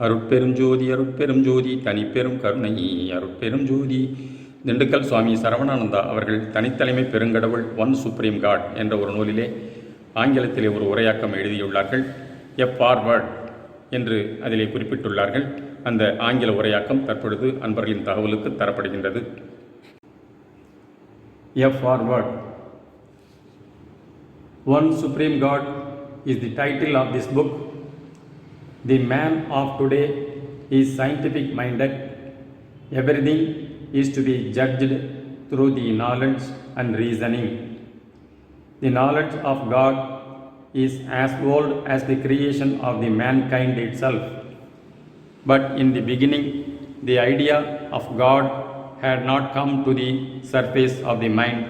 அருட்பெரும் ஜோதி அருட்பெரும் ஜோதி தனிப்பெரும் கருணை அருட்பெரும் ஜோதி. திண்டுக்கல் சுவாமி சரவணானந்தா அவர்கள் தனித்தலைமை பெருங்கடவுள் ஒன் சுப்ரீம் காட் என்ற ஒரு நூலிலே ஆங்கிலத்திலே ஒரு உரையாக்கம் எழுதியுள்ளார்கள். எ ஃபார்வர்ட் என்று அதிலே குறிப்பிட்டுள்ளார்கள். அந்த ஆங்கில உரையாக்கம் தற்பொழுது அன்பர்களின் தகவலுக்கு தரப்படுகின்றது. A forward. One supreme God is the title of this book. The man of today is scientific minded. Everything is to be judged through the knowledge and reasoning. The knowledge of God is as old as the creation of the mankind itself. But in the beginning, the idea of God had not come to the surface of the mind.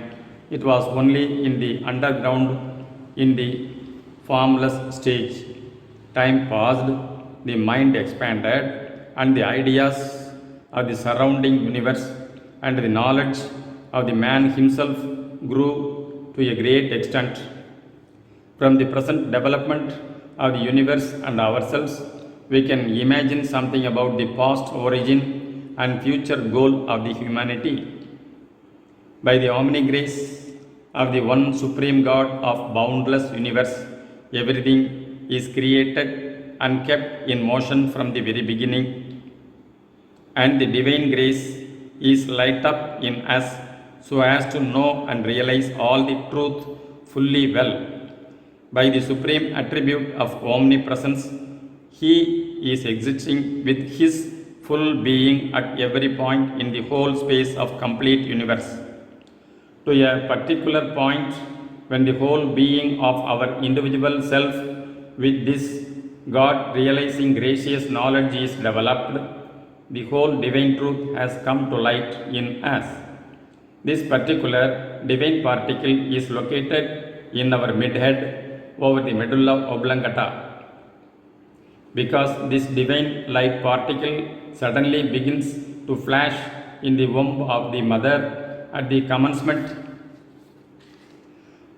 It was only in the underground, in the formless stage. Time passed, the mind expanded, and the ideas of the surrounding universe and the knowledge of the man himself grew to a great extent. From the present development of the universe and ourselves, we can imagine something about the past origin and future goal of the humanity. By the omni-grace of the one supreme God of boundless universe, everything is created and kept in motion from the very beginning, and the divine grace is light up in us so as to know and realize all the truth fully well. By the supreme attribute of omnipresence, He is existing with His full being at every point in the whole space of complete universe. To a particular point, when the whole being of our individual self with this God realizing gracious knowledge is developed, the whole divine truth has come to light in us. This particular divine particle is located in our midhead over the medulla oblongata. Because this divine light particle suddenly begins to flash in the womb of the mother at the commencement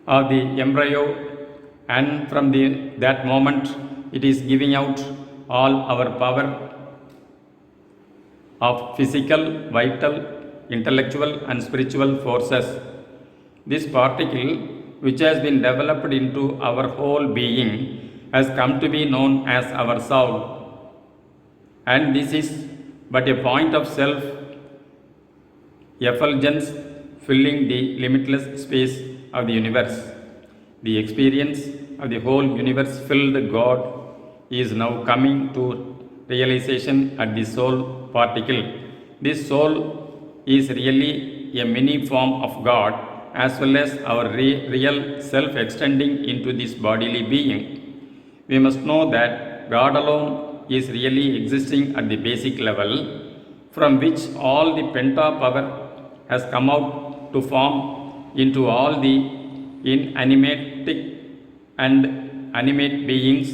of the embryo, and from that moment it is giving out all our power of physical, vital, intellectual and spiritual forces. This particle, which has been developed into our whole being, has come to be known as our soul, and this is but a point of self effulgence filling the limitless space of the universe. The experience of the whole universe filled God is now coming to realization at the soul particle. This soul is really a mini form of God as well as our real self extending into this bodily being. We must know that God alone is really existing at the basic level, from which all the penta power has come out to form into all the inanimate and animate beings,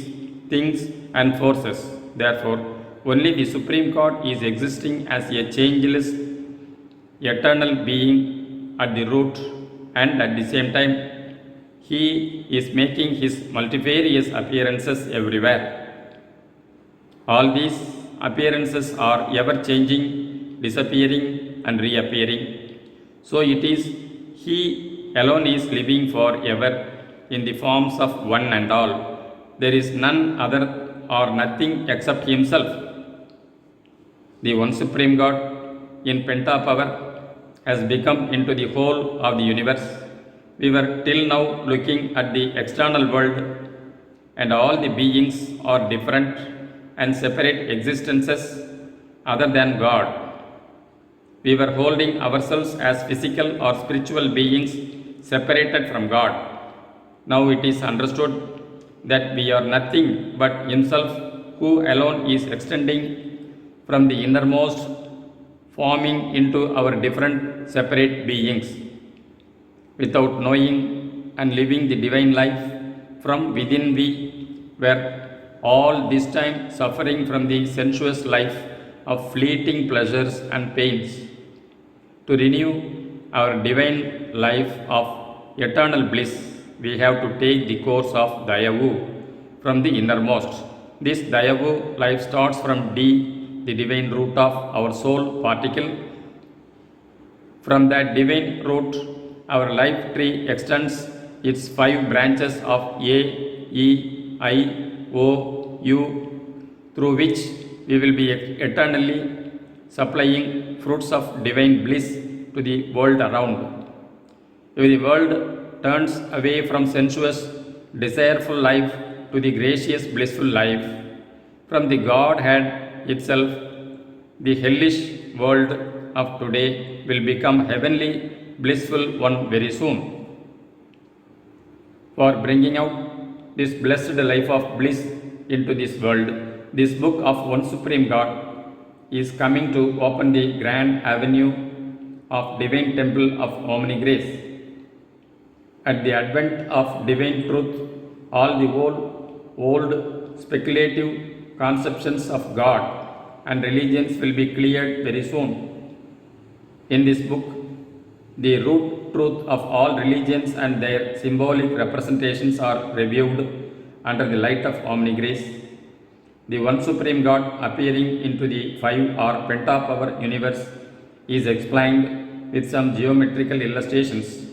things and forces. Therefore, only the Supreme God is existing as a changeless, eternal being at the root, and at the same time, He is making His multifarious appearances everywhere. All these appearances are ever changing, disappearing and reappearing. So it is He alone is living forever in the forms of one and all. There is none other or nothing except Himself. The one supreme God in penta power has become into the whole of the universe. We were till now looking at the external world, and all the beings are different and separate existences other than God. We were holding ourselves as physical or spiritual beings separated from God. Now it is understood that we are nothing but Himself, who alone is extending from the innermost, forming into our different separate beings. Without knowing and living the divine life from within, we were all this time suffering from the sensuous life of fleeting pleasures and pains. To renew our divine life of eternal bliss, we have to take the course of Dayavu from the innermost. This Dayavu life starts from D, the divine root of our soul particle. From that divine root, our life tree extends its 5 branches of A, E, I, O, U, through which we will be eternally supplying fruits of divine bliss to the world around. If the world turns away from sensuous, desireful life to the gracious, blissful life, from the Godhead itself, the hellish world of today will become heavenly, blissful one very soon. For bringing out this blessed life of bliss into this world, this book of one Supreme God is coming to open the grand avenue of divine temple of Omni Grace. At the advent of divine truth, all the old speculative conceptions of God and religions will be cleared very soon. In this book, the root truth of all religions and their symbolic representations are reviewed under the light of Omni Grace. The one Supreme God appearing into the 5 or pentapower universe is explained with some geometrical illustrations.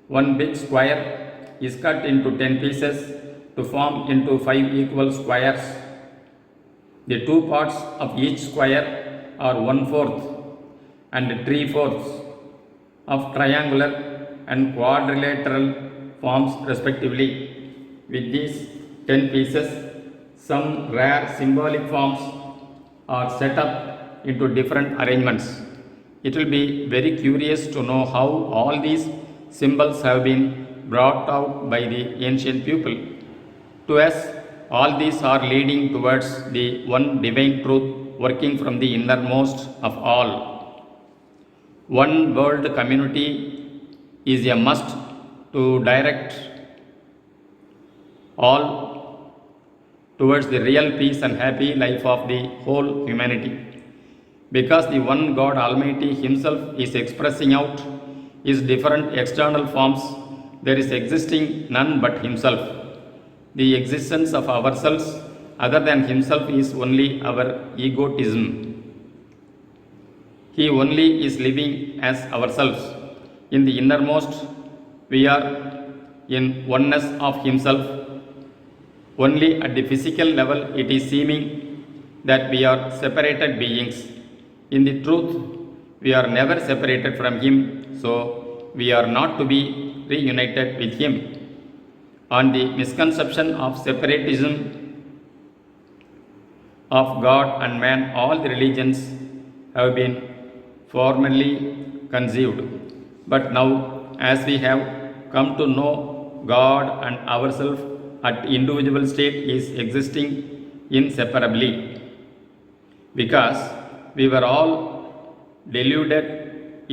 One big square is cut into 10 pieces to form into 5 equal squares. The 2 parts of each square are 1/4 and 3/4 of triangular and quadrilateral forms respectively. With these 10 pieces, some rare symbolic forms are set up into different arrangements. It will be very curious to know how all these symbols have been brought out by the ancient people. To us, all these are leading towards the one divine truth working from the innermost of all. One world community is a must to direct all towards the real peace and happy life of the whole humanity. Because the one God Almighty Himself is expressing out His different external forms, there is existing none but Himself. The existence of ourselves other than Himself is only our egotism. He only is living as ourselves. In the innermost, we are in oneness of Himself. Only at the physical level it is seeming that we are separated beings. In the truth, we are never separated from Him, so we are not to be reunited with Him. On the misconception of separatism of God and man, all the religions have been formerly conceived. But now, as we have come to know God and ourselves at individual state is existing inseparably. Because we were all deluded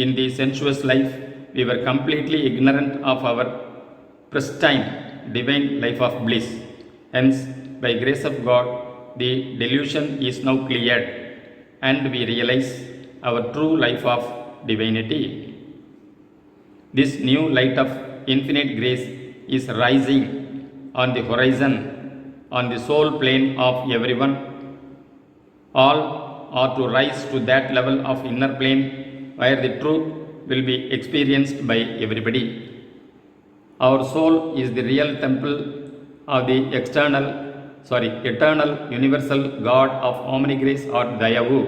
in the sensuous life, we were completely ignorant of our pristine divine life of bliss. Hence, by grace of God, the delusion is now cleared and we realize our true life of divinity. This new light of infinite grace is rising on the horizon, on the soul plane of everyone. All are to rise to that level of inner plane where the truth will be experienced by everybody. Our soul is the real temple of the eternal universal God of Omni Grace or Dayavu.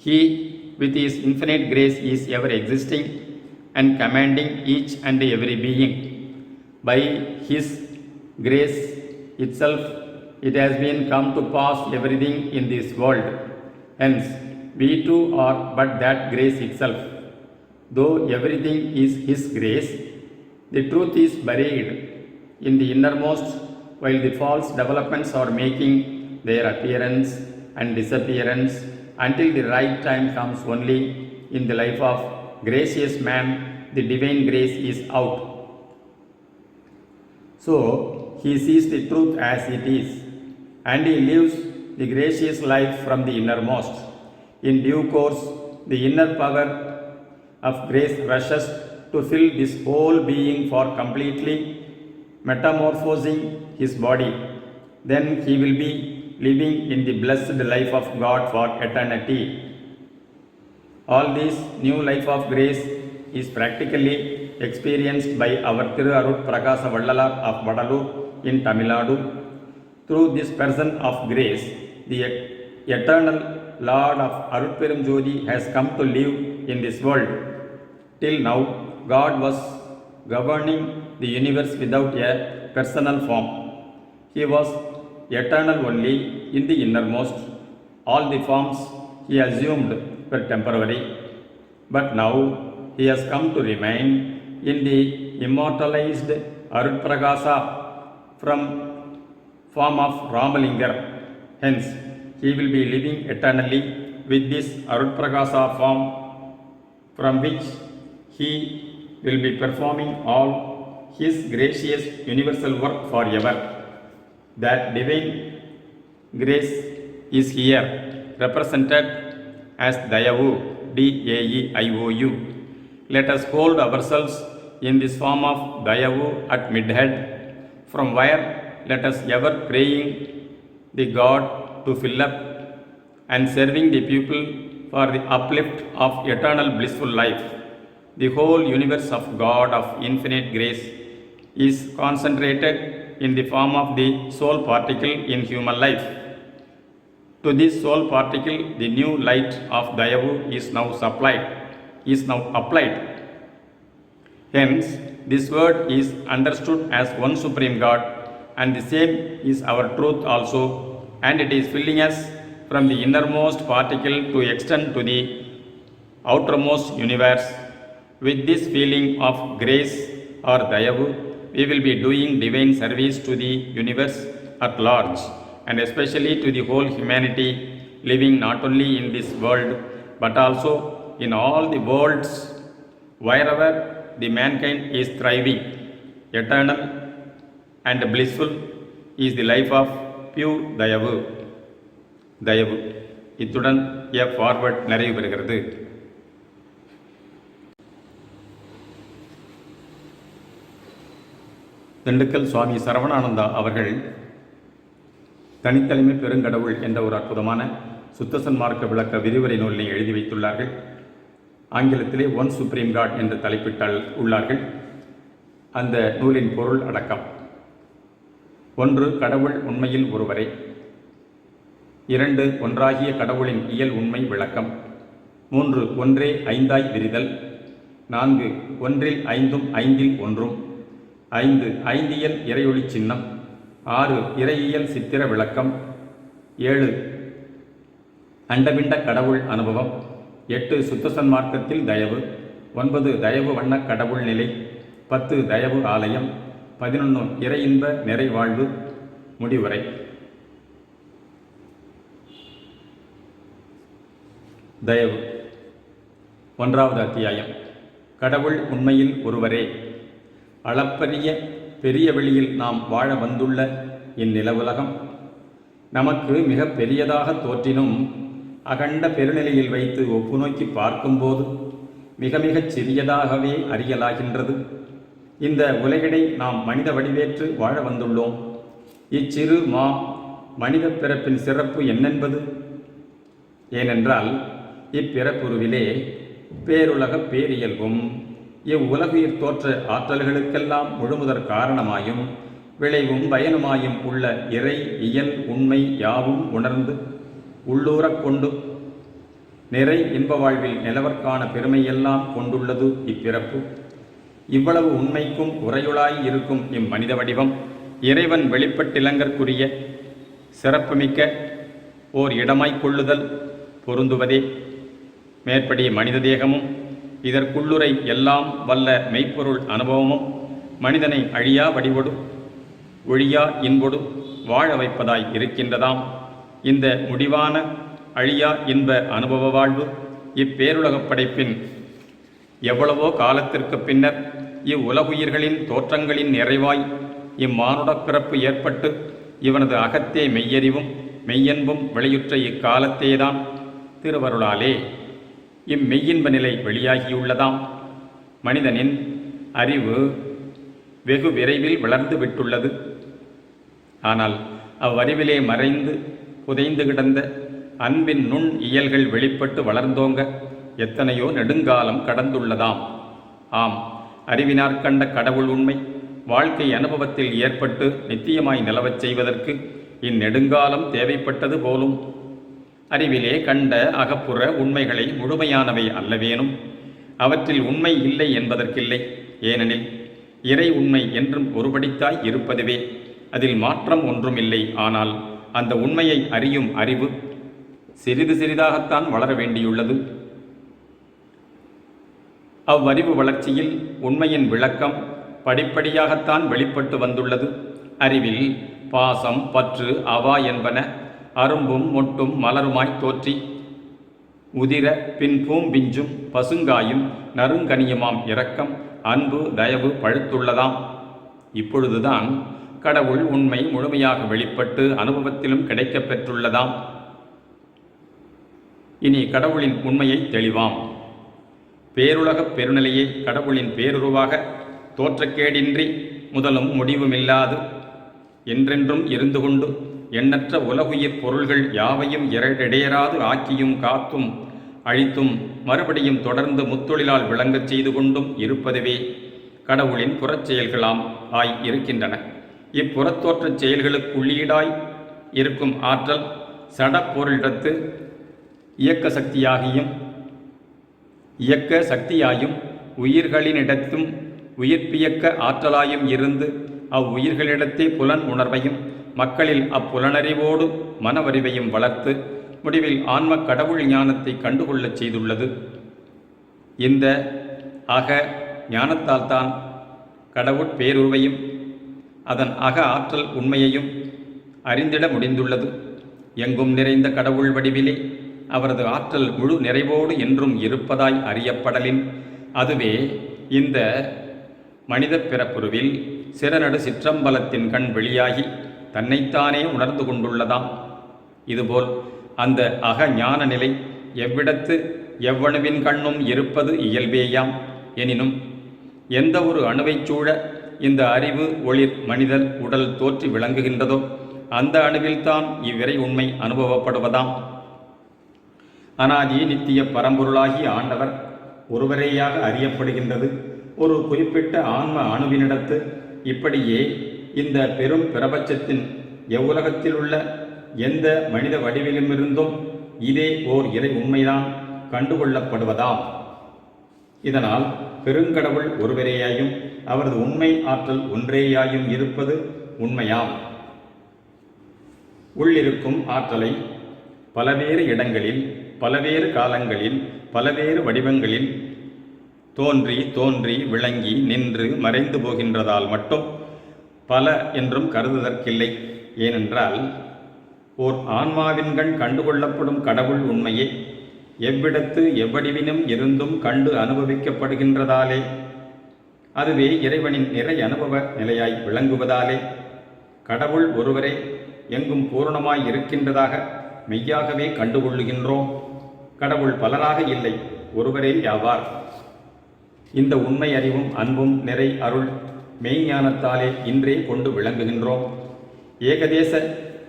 He with His infinite grace is ever existing and commanding each and every being. By His grace itself, it has been come to pass everything in this world. Hence, we too are but that grace itself. Though everything is His grace, the truth is buried in the innermost, while the false developments are making their appearance and disappearance until the right time comes. Only in the life of gracious man, the divine grace is out. So, he sees the truth as it is, and he lives the gracious life from the innermost. In due course, the inner power of grace rushes to fill this whole being for completely metamorphosing his body. Then he will be living in the blessed life of God for eternity. All this new life of grace is practically experienced by our Thiru Arut Prakasa Vallalar of Vadalur in Tamil Nadu. Through this person of grace, the eternal Lord of Arutperum Jodi has come to live in this world. Till now, God was governing the universe without a personal form. He was eternal only in the innermost. All the forms he assumed were temporary. But now he has come to remain in the immortalized Arut Prakasa from form of Ramalingar. Hence, he will be living eternally with this Arut Prakasa form from which he will be performing all his gracious universal work forever. That divine grace is here represented as Dayavu, D-A-E-I-O-U. Let us hold ourselves in this form of Dayavu at midhead, from where let us ever praying the God to fill up and serving the people for the uplift of eternal blissful life. The whole universe of God of infinite grace is concentrated in the form of the soul particle in human life. To this soul particle, the new light of Dayavu is now applied. Hence, this word is understood as one supreme God, and the same is our truth also, and it is filling us from the innermost particle to extend to the outermost universe. With this feeling of grace or Dayavu, we will be doing divine service to the universe at large, and especially to the whole humanity living not only in this world but also in all the worlds wherever the mankind is thriving. Eternal and blissful is the life of pure Dayavu. இத்துடன் a forward நிறைவு பெறுகிறது. திண்டுக்கல் சுவாமி சரவணானந்தா அவர்கள் தனித்தலைமை பெருங்கடவுள் என்ற ஒரு அற்புதமான சுத்த சன்மார்க்க விளக்க விரிவுரை நூலினை எழுதி வைத்துள்ளார்கள். ஆங்கிலத்திலே ஒன் சுப்ரீம் காட் என்று தலைப்பிட்டால் உள்ளார்கள். அந்த நூலின் பொருள் அடக்கம்: 1. கடவுள் உண்மையில் ஒருவரே. 2. ஒன்றாகிய கடவுளின் இயல் உண்மை விளக்கம். 3. ஒன்றே ஐந்தாய் விரிதல். 4. ஒன்றில் ஐந்தும் ஐந்தில் ஒன்றும். 5. ஐந்தியல் இறையொளி சின்னம். 6. இறையியல் சித்திர விளக்கம். 7. அண்டபிண்ட கடவுள் அனுபவம். 8. சுத்த சன்மார்க்கத்தில் தயவு. 9. தயவு வண்ண கடவுள் நிலை. 10. தயவு ஆலயம். 11. இறையின்ப நிறைவாழ்வு. முடிவுரை. தயவு. 1வது அத்தியாயம். கடவுள் உண்மையில் ஒருவரே. அளப்பரிய பெரிய வெளியில் நாம் வாழ வந்துள்ள இந்நிலவுலகம் நமக்கு மிக பெரியதாக தோற்றினும் அகண்ட பெருநிலையில் வைத்து ஒப்பு நோக்கி பார்க்கும்போது மிக மிகச் சிறியதாகவே அறியலாகின்றது. இந்த உலகினை நாம் மனித வடிவேற்று வாழ வந்துள்ளோம். இச்சிறு மனித பிறப்பின் சிறப்பு என்னென்பது? ஏனென்றால் இப்பிறப்புருவிலே பேருலக பேரியல்பும் இவ்வுலகுயிர் தோற்ற ஆற்றல்களுக்கெல்லாம் முழுமுதற் காரணமாயும் விளைவும் பயனுமாயும் உள்ள இறை இயல் உண்மை யாவும் உணர்ந்து உள்ளூரக் கொண்டு நிறை இன்ப வாழ்வில் நிலவற்கான பெருமையெல்லாம் கொண்டுள்ளது இப்பிறப்பு. இவ்வளவு உண்மைக்கும் உரையுளாய் இருக்கும் இம்மனித வடிவம் இறைவன் வெளிப்பட்டிலங்கற்குரிய சிறப்புமிக்க ஓர் இடமாய்க் கொள்ளுதல் பொருந்துவதே. மேற்படி மனித தேகமும் இதற்குள்ளுரை எல்லாம் வல்ல மெய்ப்பொருள் அனுபவமும் மனிதனை அழியா வடிவொடு ஒழியா இன்பொடு வாழ வைப்பதாய் இருக்கின்றதாம். இந்த முடிவான அழியா இன்ப அனுபவ வாழ்வு இப்பேருலகப் படைப்பின் எவ்வளவோ காலத்திற்கு பின்னர் இவ்வுலகுயிர்களின் தோற்றங்களின் நிறைவாய் இம்மானுடப் பிறப்பு ஏற்பட்டு இவனது அகத்தே மெய்யறிவும் மெய்யன்பும் விளையுற்ற இக்காலத்தேதான் திருவருளாலே இம்மெய்யின்ப நிலை வெளியாகியுள்ளதாம். மனிதனின் அறிவு வெகு விரைவில் வளர்ந்து விட்டுள்ளது. ஆனால் அவ்வறிவிலே மறைந்து புதைந்து கிடந்த அன்பின் நுண் இயல்கள் வெளிப்பட்டு வளர்ந்தோங்க எத்தனையோ நெடுங்காலம் கடந்துள்ளதாம். ஆம், அறிவினார் கண்ட கடவுள் உண்மை வாழ்க்கை அனுபவத்தில் ஏற்பட்டு நித்தியமாய் நிலவச் செய்வதற்கு இந்நெடுங்காலம் தேவைப்பட்டது போலும். அறிவிலே கண்ட அகப்புற உண்மைகளை முழுமையானவை அல்லவேனும். அவற்றில் உண்மை இல்லை என்பதற்கில்லை. ஏனெனில் இறை உண்மை என்றும் ஒருபடித்தாய் இருப்பதுவே. அதில் மாற்றம் ஒன்றுமில்லை. ஆனால் அந்த உண்மையை அறியும் அறிவு சிறிது சிறிதாகத்தான் வளர வேண்டியுள்ளது. அவ்வறிவு வளர்ச்சியில் உண்மையின் விளக்கம் படிப்படியாகத்தான் வெளிப்பட்டு வந்துள்ளது. அறிவில் பாசம், பற்று, அவா என்பன அரும்பும் மொட்டும் மலருமாய் தோற்றி உதிர பின் பூம்பிஞ்சும் பசுங்காயும் நறுங்கனியுமாம் இரக்கம், அன்பு, தயவு பழுத்துள்ளதாம். இப்பொழுதுதான் கடவுள் உண்மை முழுமையாக வெளிப்பட்டு அனுபவத்திலும் கிடைக்கப் பெற்றுள்ளதாம். இனி கடவுளின் உண்மையை தெளிவாம். பேருலகப் பெருநிலையே கடவுளின் பேருருவாக தோற்றக்கேடின்றி முதலும் முடிவுமில்லாது என்றென்றும் இருந்து கொண்டு எண்ணற்ற உலகுயிர் பொருள்கள் யாவையும் இடையராது ஆக்கியும் காத்தும் அழித்தும் மறுபடியும் தொடர்ந்து முத்தொழிலால் விளங்கச் செய்து கொண்டும் இருப்பதுவே கடவுளின் புறச்செயல்களாம் ஆய் இருக்கின்றன. இப்புறத்தோற்றச் செயல்களுக்குள்ளீடாய் இருக்கும் ஆற்றல் சடப்பொருளிடத்து இயக்க சக்தியாயும் உயிர்களினிடத்தும் உயிர்ப்பியக்க ஆற்றலாயும் இருந்து அவ்வுயிர்களிடத்தே புலன் உணர்வையும் மக்களில் அப்புலனறிவோடு மனவறிவையும் வளர்த்து முடிவில் ஆன்ம கடவுள் ஞானத்தை கண்டுகொள்ளச் செய்துள்ளது. இந்த அக ஞானத்தால்தான் கடவுள் பேருருவையும் அதன் அக ஆற்றல் உண்மையையும் அறிந்திட முடிந்துள்ளது. எங்கும் நிறைந்த கடவுள் வடிவிலே அவரது ஆற்றல் முழு நிறைவோடு என்றும் இருப்பதாய் அறியப்படலின் அதுவே இந்த மனித பிறப்புருவில் சிறநடு சிற்றம்பலத்தின் கண் வெளியாகி தன்னைத்தானே உணர்ந்து கொண்டுள்ளதாம். இதுபோல் அந்த அக ஞான நிலை எவ்விடத்து எவ்வணுவின் கண்ணும் இருப்பது இயல்பேயாம். எனினும் எந்த ஒரு அணுவைச் சூழ இந்த அறிவு ஒளிர் மனிதர் உடல் தோற்றி விளங்குகின்றதோ அந்த அணுவில்தான் இவ்விரை உண்மை அனுபவப்படுவதாம். அனாதி நித்திய பரம்பொருளாகி ஆண்டவர் ஒருவரேயாக அறியப்படுகின்றது. ஒரு குறிப்பிட்ட ஆன்ம அணுவினிடத்து இப்படியே இந்த பெரும் பிரபஞ்சத்தின் எவ்வுலகத்தில் உள்ள எந்த மனித வடிவிலுமிருந்தும் இதே ஓர் இறை உண்மைதான் கண்டுகொள்ளப்படுவதாம். இதனால் பெருங்கடவுள் ஒருவரேயாயும் அவரது உண்மை ஆற்றல் ஒன்றேயாயும் இருப்பது உண்மையாம். உள்ளிருக்கும் ஆற்றலை பலவேறு இடங்களில் பலவேறு காலங்களில் பலவேறு வடிவங்களில் தோன்றி விளங்கி நின்று மறைந்து போகின்றதால் மட்டும் பல என்றும் கருதுதற்கில்லை. ஏனென்றால் ஓர் ஆன்மாவின்கண் கண்டுகொள்ளப்படும் கடவுள் உண்மையே எவ்விடத்து எவ்வடிவினும் இருந்தும் கண்டு அனுபவிக்கப்படுகின்றதாலே அதுவே இறைவனின் நிறை அனுபவ நிலையாய் விளங்குவதாலே கடவுள் ஒருவரே எங்கும் பூரணமாய் இருக்கின்றதாக மெய்யாகவே கண்டுகொள்ளுகின்றோம். கடவுள் பலராக இல்லை, ஒருவரே யாவார். இந்த உண்மை அறிவும் அன்பும் நிறை அருள் மெய்ஞானத்தாலே இன்றே கொண்டு விளங்குகின்றோம். ஏகதேச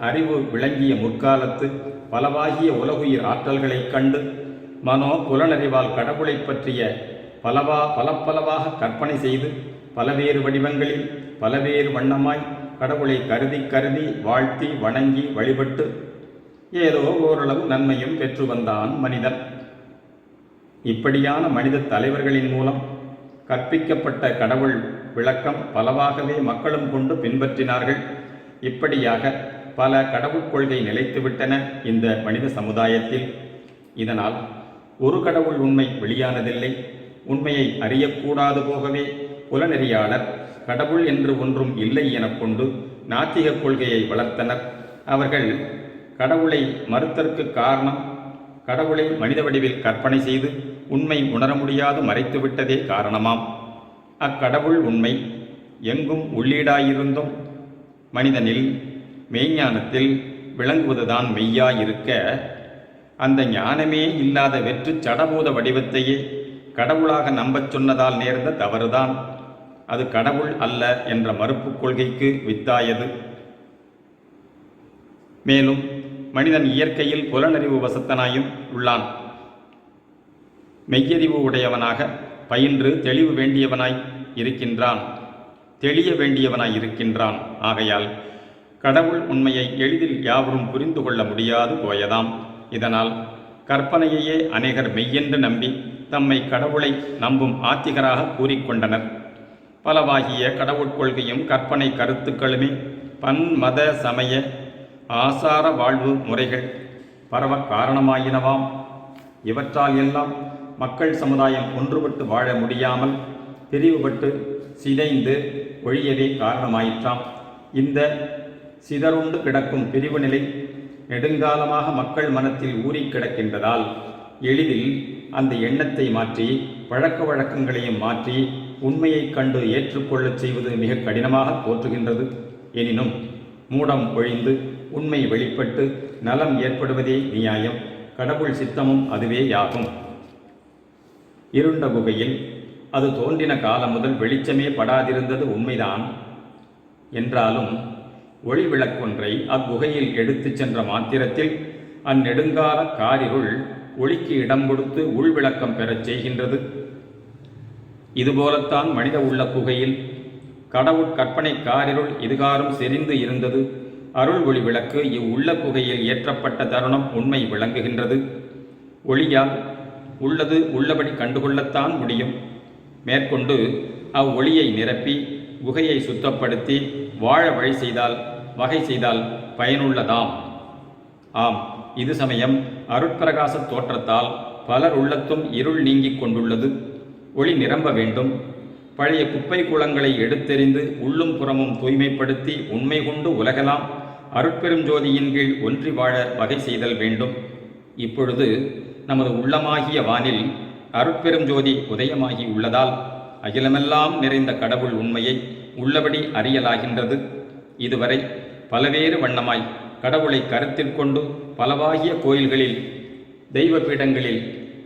அறிவு விளங்கிய முற்காலத்து பலவாகிய உலகுயிர் ஆற்றல்களைக் கண்டு மனோ புலனறிவால் கடவுளை பற்றிய பலப்பலவாக கற்பனை செய்து பலவேறு வடிவங்களில் பலவேறு வண்ணமாய் கடவுளை கருதி வாழ்த்தி வணங்கி வழிபட்டு ஏதோ ஓரளவு நன்மையும் பெற்று வந்தான் மனிதன். இப்படியான மனித தலைவர்களின் மூலம் கற்பிக்கப்பட்ட கடவுள் விளக்கம் பலவாகவே மக்களும் கொண்டு பின்பற்றினார்கள். இப்படியாக பல கடவுள் கொள்கை நிலைத்துவிட்டன இந்த மனித சமுதாயத்தில். இதனால் ஒரு கடவுள் உண்மை வெளியானதில்லை. உண்மையை அறியக்கூடாது போகவே புலனெறியாளர் கடவுள் என்று ஒன்றும் இல்லை எனக் கொண்டு நாத்திக கொள்கையை வளர்த்தனர். அவர்கள் கடவுளை மறுத்தற்கு காரணம் கடவுளை மனித வடிவில் கற்பனை செய்து உண்மை உணர முடியாது மறைத்துவிட்டதே காரணமாம். அக்கடவுள் உண்மை எங்கும் உள்ளீடாயிருந்தும் மனிதனில் மெய்ஞானத்தில் விளங்குவதுதான் மெய்யாயிருக்க அந்த ஞானமே இல்லாத வெற்று சடபூத வடிவத்தையே கடவுளாக நம்பச் சொன்னதால் நேர்ந்த தவறுதான். அது கடவுள் அல்ல என்ற மறுப்பு கொள்கைக்கு வித்தாயது. மேலும் மனிதன் இயற்கையில் புலனறிவு வசத்தனாயும் உள்ளான். மெய்யறிவு உடையவனாக பயின்று தெளிவு வேண்டியவனாய் இருக்கின்றான், தெளிய வேண்டியவனாய் இருக்கின்றான். ஆகையால் கடவுள் உண்மையை எளிதில் யாவரும் புரிந்து கொள்ள முடியாது போயதாம். இதனால் கற்பனையையே அநேகர் மெய்யென்று நம்பி தம்மை கடவுளை நம்பும் ஆத்திகராக கூறிக்கொண்டனர். பலவாகிய கடவுட்கொள்கையும் கற்பனை கருத்துக்களுமே பன்மத சமய ஆசார வாழ்வு முறைகள் பரவ காரணமாயினவாம். இவற்றால் எல்லாம் மக்கள் சமுதாயம் ஒன்றுபட்டு வாழ முடியாமல் பிரிவுபட்டு சிதைந்து ஒழியவே காரணமாயிற்றாம். இந்த சிதறுண்டு கிடக்கும் பிரிவு நிலை நெடுங்காலமாக மக்கள் மனத்தில் ஊறி கிடக்கின்றதால் எளிதில் அந்த எண்ணத்தை மாற்றி பழக்க வழக்கங்களையும் மாற்றி உண்மையை கண்டு ஏற்றுக்கொள்ளச் செய்வது மிக கடினமாக தோற்றுகின்றது. எனினும் மூடம் ஒழிந்து உண்மை வெளிப்பட்டு நலம் ஏற்படுவதே நியாயம். கடவுள் சித்தமும் அதுவேயாகும். இருண்ட குகையில் அது தோன்றின காலம் முதல் வெளிச்சமே படாதிருந்தது உண்மைதான். என்றாலும் ஒளி விளக்கொன்றை அக்குகையில் எடுத்துச் சென்ற மாத்திரத்தில் அந்நெடுங்கால காரிருள் ஒளிக்கு இடம் கொடுத்து உள்விளக்கம் பெறச் செய்கின்றது. இதுபோலத்தான் மனித உள்ள குகையில் கடவுட் கற்பனை காரிருள் இதுகாரும் செறிந்து இருந்தது. அருள் ஒளி விளக்கு இவ்வுள்ள குகையில் ஏற்றப்பட்ட தருணம் உண்மை விளங்குகின்றது. ஒளியால் உள்ளது உள்ளபடி கண்டுகொள்ளத்தான் முடியும். மேற்கொண்டு அவ்வொளியை நிரப்பி குகையை சுத்தப்படுத்தி வாழ வகை செய்தால் பயனுள்ளதாம். ஆம், இது சமயம் அருட்பிரகாச தோற்றத்தால் பலர் உள்ளத்தும் இருள் நீங்கிக் கொண்டுள்ளது. ஒளி நிரம்ப வேண்டும். பழைய குப்பை குளங்களை எடுத்தெறிந்து உள்ளும் புறமும் தூய்மைப்படுத்தி உண்மை கொண்டு உலகெல்லாம் அருட்பெரும் ஜோதியின் கீழ் ஒன்றி வாழ வகை செய்தல் வேண்டும். இப்பொழுது நமது உள்ளமாகிய வானில் அருட்பெரும் ஜோதி உதயமாகி உள்ளதால் அகிலமெல்லாம் நிறைந்த கடவுள் உண்மையை உள்ளபடி அறியலாகின்றது. இதுவரை பலவேறு வண்ணமாய் கடவுளை கருத்தில் கொண்டு பலவாகிய கோயில்களில், தெய்வ பீடங்களில்,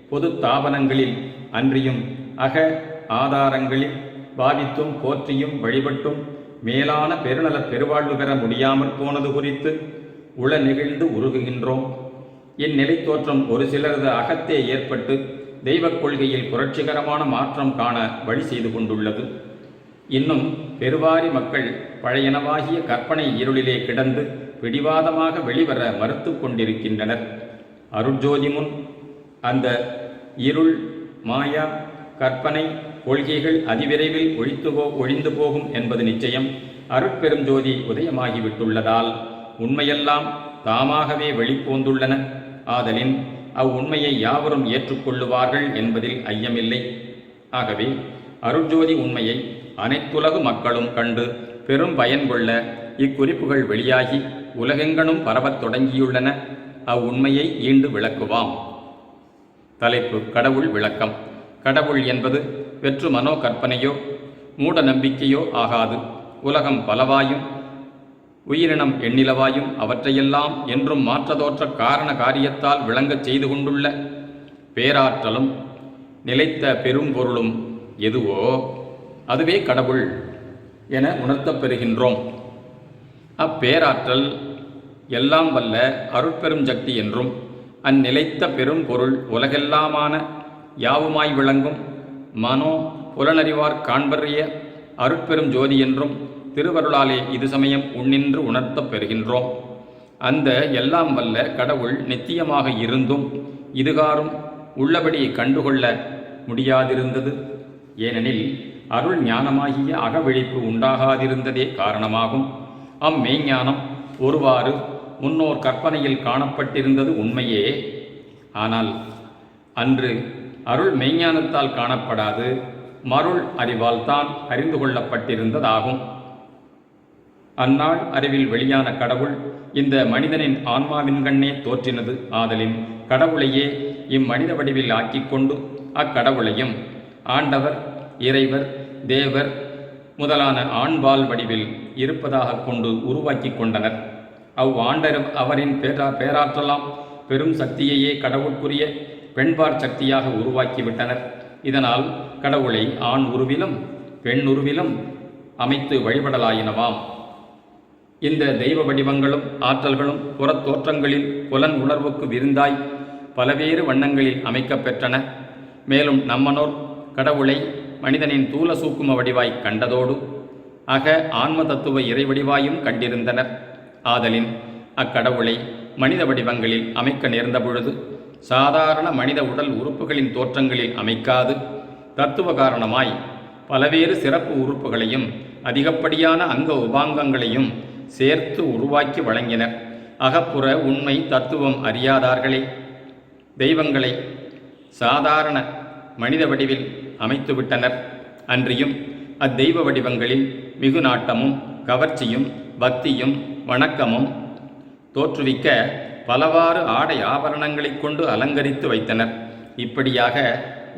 பொது தாபனங்களில் அன்றியும் அக ஆதாரங்களில் பாவித்தும் போற்றியும் வழிபட்டும் மேலான பெருநலப் பெருவாழ்வு பெற முடியாமல் போனது குறித்து உள நெகிழ்ந்து உருகுகின்றோம். இந்நிலை தோற்றம் ஒரு சிலரது அகத்தே ஏற்பட்டு தெய்வக் கொள்கையில் புரட்சிகரமான மாற்றம் காண வழி செய்து கொண்டுள்ளது. இன்னும் பெருவாரி மக்கள் பழையனவாகிய கற்பனை இருளிலே கிடந்து பிடிவாதமாக வெளிவர மறுத்து கொண்டிருக்கின்றனர். அருட்ஜோதி முன் அந்த இருள், மாயா, கற்பனை கொள்கைகள் அதிவிரைவில் ஒழிந்து போகும் என்பது நிச்சயம். அருட்பெரும் ஜோதி உதயமாகிவிட்டுள்ளதால் உண்மையெல்லாம் தாமாகவே வெளிப்போந்துள்ளன. ஆதலின் அவ்வுண்மையை யாவரும் ஏற்றுக்கொள்ளுவார்கள் என்பதில் ஐயமில்லை. ஆகவே அருட்ஜோதி உண்மையை அனைத்துலகு மக்களும் கண்டு பெரும் பயன் கொள்ள இக்குறிப்புகள் வெளியாகி உலகெங்கனும் பரவத் தொடங்கியுள்ளன. அவ்வுண்மையை ஈண்டு விளக்குவாம். தலைப்பு: கடவுள் விளக்கம். கடவுள் என்பது வெற்று மனோ கற்பனையோ மூட நம்பிக்கையோ ஆகாது. உலகம் பலவாயும் உயிரினம் எண்ணிலவாயும் அவற்றையெல்லாம் என்றும் மாற்றதோற்ற காரண காரியத்தால் விளங்கச் செய்து கொண்டுள்ள பேராற்றலும் நிலைத்த பெரும் பொருளும் எதுவோ அதுவே கடவுள் என உணர்த்தப் பெறுகின்றோம். அப்பேராற்றல் எல்லாம் வல்ல அருட்பெரும் சக்தி என்றும், அந்நிலைத்த பெரும் பொருள் உலகெல்லாமான யாவுமாய் விளங்கும் மனோ புலனறிவார் காண்பறிய அருட்பெரும் ஜோதி என்றும் திருவருளாலே இது சமயம் உன்னின்று உணர்த்தப் பெறுகின்றோம். அந்த எல்லாம் வல்ல கடவுள் நித்தியமாக இருந்தும் இதுகாரும் உள்ளபடி கண்டுகொள்ள முடியாதிருந்தது. ஏனெனில் அருள் ஞானமாகிய அகவிழிப்பு உண்டாகாதிருந்ததே காரணமாகும். அம்மெய்ஞானம் ஒருவாறு முன்னோர் கற்பனையில் காணப்பட்டிருந்தது உண்மையே. ஆனால் அன்று அருள் மெய்ஞானத்தால் காணப்படாது மருள் அறிவால் தான் அறிந்து கொள்ளப்பட்டிருந்ததாகும். அந்நாள் அறிவில் வெளியான கடவுள் இந்த மனிதனின் ஆன்மாவின் கண்ணே தோற்றினது. ஆதலின் கடவுளையே இம்மனித வடிவில் ஆக்கிக்கொண்டு அக்கடவுளையும் ஆண்டவர், இறைவர், தேவர் முதலான ஆண்பால் வடிவில் இருப்பதாக கொண்டு உருவாக்கி கொண்டனர். ஆண்டரும் அவரின் பேராற்றலாம் பெரும் சக்தியையே கடவுளுக்குரிய பெண்பார் சக்தியாக உருவாக்கிவிட்டனர். இதனால் கடவுளை ஆண் உருவிலும் பெண் உருவிலும் அமைத்து வழிபடலாயினவாம். இந்த தெய்வ வடிவங்களும் ஆற்றல்களும் புறத் தோற்றங்களில் புலன் உணர்வுக்கு விருந்தாய் பலவேறு வண்ணங்களில் அமைக்கப்பெற்றன. மேலும் நம்மனோர் கடவுளை மனிதனின் தூல சூக்கும வடிவாய் கண்டதோடு அக ஆன்ம தத்துவ இறைவடிவாயும் கண்டிருந்தனர். ஆதலின் அக்கடவுளை மனித வடிவங்களில் அமைக்க நேர்ந்த பொழுது சாதாரண மனித உடல் உறுப்புகளின் தோற்றங்களில் அமைக்காது தத்துவ காரணமாய் பலவேறு சிறப்பு உறுப்புகளையும் அதிகப்படியான அங்க உபாங்கங்களையும் சேர்த்து உருவாக்கி வழங்கினர். அகப்புற உண்மை தத்துவம் அறியாதார்களே தெய்வங்களை சாதாரண மனித வடிவில் அமைத்துவிட்டனர். அன்றியும் அத்தெய்வ வடிவங்களில் மிகு நாட்டமும் கவர்ச்சியும் பக்தியும் வணக்கமும் தோற்றுவிக்க பலவாறு ஆடை ஆபரணங்களை கொண்டு அலங்கரித்து வைத்தனர். இப்படியாக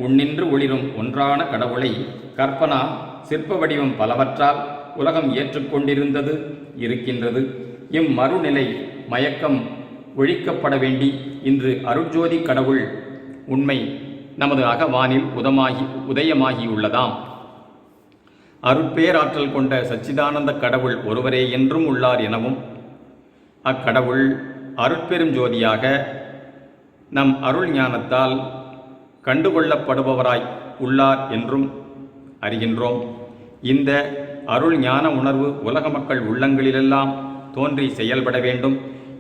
உன்னின்று ஒளிரும் ஒன்றான கடவுளை கற்பனா சிற்ப வடிவம் பலவற்றால் உலகம் ஏற்றுக்கொண்டிருந்தது இருக்கின்றது. இம்மறுநிலை மயக்கம் ஒழிக்கப்பட வேண்டி இன்று அருட்ஜோதி கடவுள் உண்மை நமது அகவானில் உதயமாகியுள்ளதாம். அருட்பேராற்றல் கொண்ட சச்சிதானந்த கடவுள் ஒருவரே என்றும் உள்ளார் எனவும் அக்கடவுள் அருட்பெரும் ஜோதியாக நம் அருள் ஞானத்தால் கண்டுகொள்ளப்படுபவராய் உள்ளார் என்றும் அறிகின்றோம். இந்த அருள் ஞான உணர்வு உலக மக்கள் உள்ளங்களிலெல்லாம் தோன்றி செயல்பட வேண்டும்.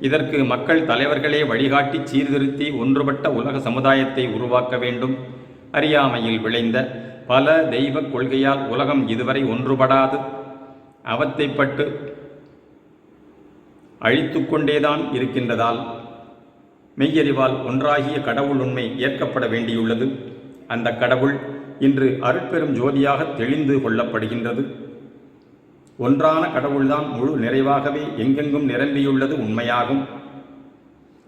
இதற்கு மக்கள் தலைவர்களே வழிகாட்டி சீர்திருத்தி ஒன்றுபட்ட உலக சமுதாயத்தை உருவாக்க வேண்டும். அறியாமையில் விளைந்த பல தெய்வ கொள்கையால் உலகம் இதுவரை ஒன்றுபடாது அவத்தைப்பட்டு அழித்து கொண்டேதான் இருக்கின்றதால் மெய்யறிவால் ஒன்றாகிய கடவுள் உண்மை ஏற்கப்பட வேண்டியுள்ளது. அந்த கடவுள் இன்று அருட்பெரும் ஜோதியாக தெளிந்து கொள்ளப்படுகின்றது. ஒன்றான கடவுள்தான் முழு நிறைவாகவே எங்கெங்கும் நிரம்பியுள்ளது உண்மையாகும்.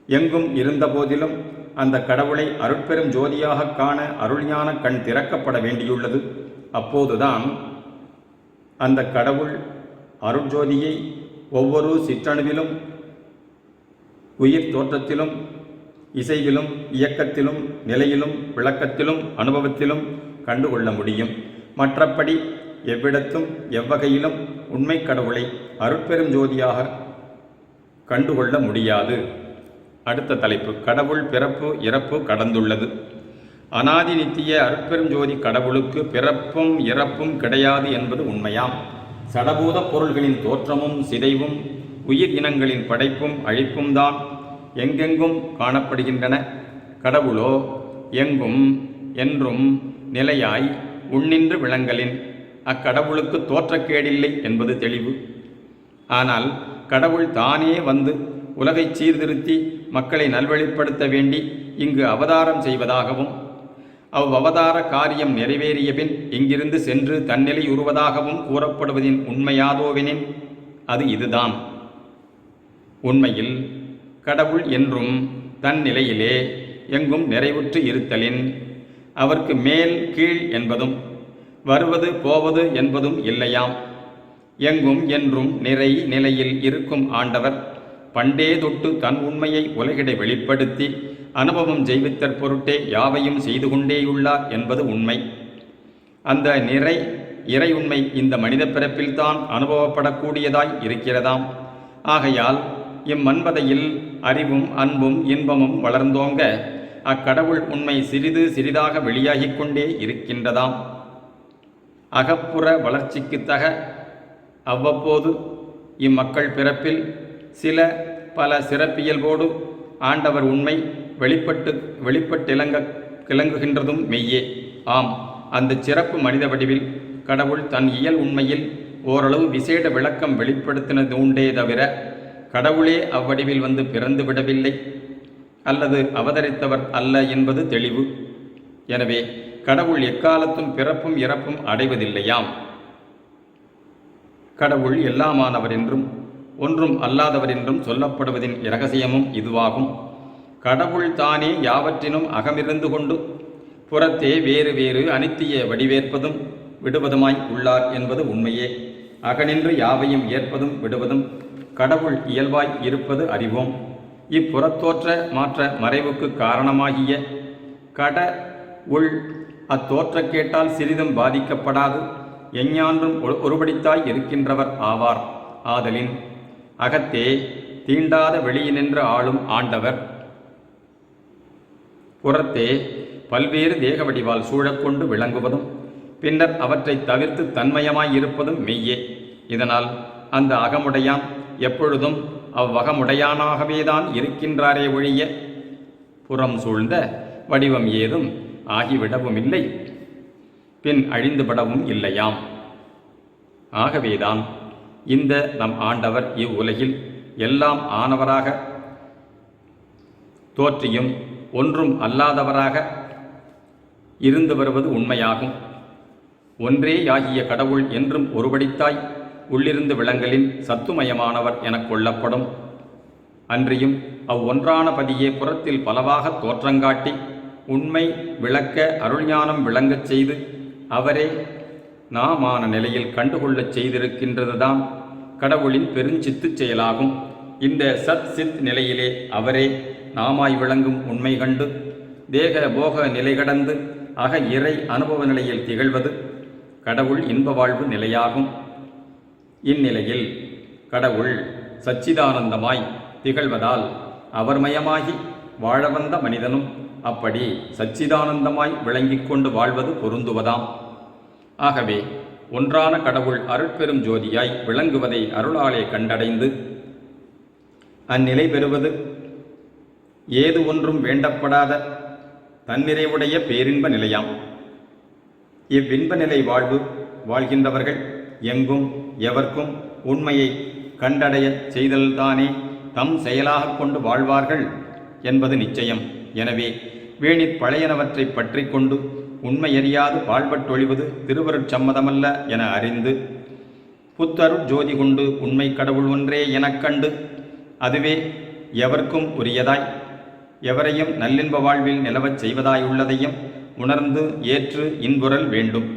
எங்கும் இருந்த போதிலும் அந்த கடவுளை அருட்பெரும் ஜோதியாக காண அருள்ஞான கண் திறக்கப்பட வேண்டியுள்ளது. அப்போதுதான் அந்த கடவுள் அருட்ஜோதியை ஒவ்வொரு சிற்றணுவிலும் உயிர் தோற்றத்திலும் இசைவிலும் இயக்கத்திலும் நிலையிலும் விளக்கத்திலும் அனுபவத்திலும் கண்டுகொள்ள முடியும். மற்றபடி எவ்விடத்தும் எவ்வகையிலும் உண்மை கடவுளை அருட்பெரும் ஜோதியாக கண்டுகொள்ள முடியாது. அடுத்த தலைப்பு, கடவுள் பிறப்பு இறப்பு கடந்துள்ளது. அனாதி நித்திய அருட்பெரும் ஜோதி கடவுளுக்கு பிறப்பும் இறப்பும் கிடையாது என்பது உண்மையாம். சடபூத பொருள்களின் தோற்றமும் சிதைவும் உயிர் இனங்களின் படைப்பும் அழிப்பும் தான் எங்கெங்கும் காணப்படுகின்றன. கடவுளோ எங்கும் என்றும் நிலையாய் உன்னின்று விளங்கலின் அக்கடவுளுக்கு தோற்றக்கேடில்லை என்பது தெளிவு. ஆனால் கடவுள் தானே வந்து உலகை சீர்திருத்தி மக்களை நல்வழிப்படுத்த வேண்டி இங்கு அவதாரம் செய்வதாகவும் அவ்வவதார காரியம் நிறைவேறிய பின் இங்கிருந்து சென்று தன்னிலை உருவதாகவும் கூறப்படுவதின் உண்மையாதோவெனின் அது இதுதான். உண்மையில் கடவுள் என்றும் தன் நிலையிலே எங்கும் நிறைவுற்று இருத்தலின் அவருக்கு மேல் கீழ் என்பதும் வருவது போவது என்பதும் இல்லையாம். எங்கும் என்றும் நிறை நிலையில் இருக்கும் ஆண்டவர் பண்டே தொட்டு தன் உண்மையை உலகிடை வெளிப்படுத்தி அனுபவம் செய்வித்தற் பொருட்டே யாவையும் செய்து கொண்டேயுள்ளார் என்பது உண்மை. அந்த நிறை இறை உண்மை இந்த மனித பிறப்பில்தான் அனுபவப்படக்கூடியதாய் இருக்கிறதாம். ஆகையால் இம்மன்பதையில் அறிவும் அன்பும் இன்பமும் வளர்ந்தோங்க அக்கடவுள் உண்மை சிறிது சிறிதாக வெளியாகிக் கொண்டே இருக்கின்றதாம். அகப்புற வளர்ச்சிக்குத்தக அவ்வப்போது இம்மக்கள் பிறப்பில் சில பல சிறப்பியல்போடு ஆண்டவர் உண்மை வெளிப்பட்டிலங்குகின்றதும் மெய்யே. ஆம், அந்த சிறப்பு மனித வடிவில் கடவுள் தன் இயல் உண்மையில் ஓரளவு விசேட விளக்கம் வெளிப்படுத்தினது உண்டே தவிர கடவுளே அவ்வடிவில் வந்து பிறந்து விடவில்லை அல்லது அவதரித்தவர் அல்ல என்பது தெளிவு. எனவே கடவுள் எக்காலத்தும் பிறப்பும் இறப்பும் அடைவதில்லையாம். கடவுள் எல்லாமானவர் என்றும் ஒன்றும் அல்லாதவர் என்றும் சொல்லப்படுவதின் இரகசியமும் இதுவாகும். கடவுள் தானே யாவற்றினும் அகமிருந்து கொண்டு புறத்தே வேறு வேறு அனித்திய வடிவேற்பதும் விடுவதுமாய் உள்ளார் என்பது உண்மையே. அகனின்று யாவையும் ஏற்பதும் விடுவதும் கடவுள் இயல்பாய் இருப்பது அறிவோம். இப்புறத்தோற்ற மாற்ற மறைவுக்கு காரணமாகிய கட உள் அத்தோற்ற கேட்டால் சிறிதும் பாதிக்கப்படாது எஞ்ஞான்றும் ஒருபடித்தாய் இருக்கின்றவர் ஆவார். ஆதலின் அகத்தே தீண்டாத வெளியினின்று ஆளும் ஆண்டவர், புறத்தே பல்வேறு தேக வடிவால் சூழக்கொண்டு விளங்குவதும் பின்னர் அவற்றை தவிர்த்து தன்மயமாயிருப்பதும் மெய்யே. இதனால் அந்த அகமுடையான் எப்பொழுதும் அவ்வகமுடையானாகவேதான் இருக்கின்றாரே ஒழிய புறம் சூழ்ந்த வடிவம் ஏதும் ஆகிவிடவும் இல்லை, பின் அழிந்துபடவும் இல்லையாம். ஆகவேதான் இந்த நம் ஆண்டவர் இவ்வுலகில் எல்லாம் ஆனவராக தோற்றியும் ஒன்றும் அல்லாதவராக இருந்து வருவது உண்மையாகும். ஒன்றேயாகிய கடவுள் என்றும் ஒருபடித்தாய் உள்ளிருந்து விளங்கலின் சத்துமயமானவர் எனக் கொள்ளப்படும். அன்றியும் அவ்வொன்றான பதியே புறத்தில் பலவாக தோற்றங்காட்டி உண்மை விளக்க அருள்ஞானம் விளங்கச் செய்து அவரே நாமான நிலையில் கண்டுகொள்ளச் செய்திருக்கின்றதுதான் கடவுளின் பெருஞ்சித்து செயலாகும். இந்த சத் சித் நிலையிலே அவரே நாமாய் விளங்கும் உண்மை கண்டு தேக போக நிலை கடந்து அக இறை அனுபவ நிலையில் திகழ்வது கடவுள் இன்ப வாழ்வு நிலையாகும். இந்நிலையில் கடவுள் சச்சிதானந்தமாய் திகழ்வதால் அவர்மயமாகி வாழ வந்த மனிதனும் அப்படி சச்சிதானந்தமாய் விளங்கிக் கொண்டு வாழ்வது பொருந்துவதாம். ஆகவே ஒன்றான கடவுள் அருட்பெரும் ஜோதியாய் விளங்குவதை அருளாலே கண்டடைந்து அந்நிலை பெறுவது ஏது ஒன்றும் வேண்டப்படாத தன்னிறைவுடைய பேரின்ப நிலையாம். இவ்வின்ப நிலை வாழ்வு வாழ்கின்றவர்கள் எங்கும் எவர்க்கும் உண்மையை கண்டடைய செய்தல்தானே தம் செயலாக கொண்டு வாழ்வார்கள் என்பது நிச்சயம். எனவே வேணிற் பழையனவற்றை பற்றி கொண்டு உண்மையறியாது வாழ்வட்டொழிவது திருவருட்சம்மதமல்ல என அறிந்து புத்தருட் ஜோதி கொண்டு உண்மை கடவுள் ஒன்றே எனக் கண்டு அதுவே எவர்க்கும் உரியதாய் எவரையும் நல்லின்ப வாழ்வில் நிலவச் செய்வதாயுள்ளதையும் உணர்ந்து ஏற்று இன்புறல் வேண்டும்.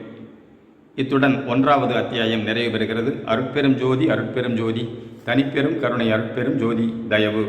இத்துடன் 1வது அத்தியாயம் நிறைவு பெறுகிறது. அருட்பெரும் ஜோதி அருட்பெரும் ஜோதி தனிப்பெரும் கருணை அருட்பெரும் ஜோதி தயவு.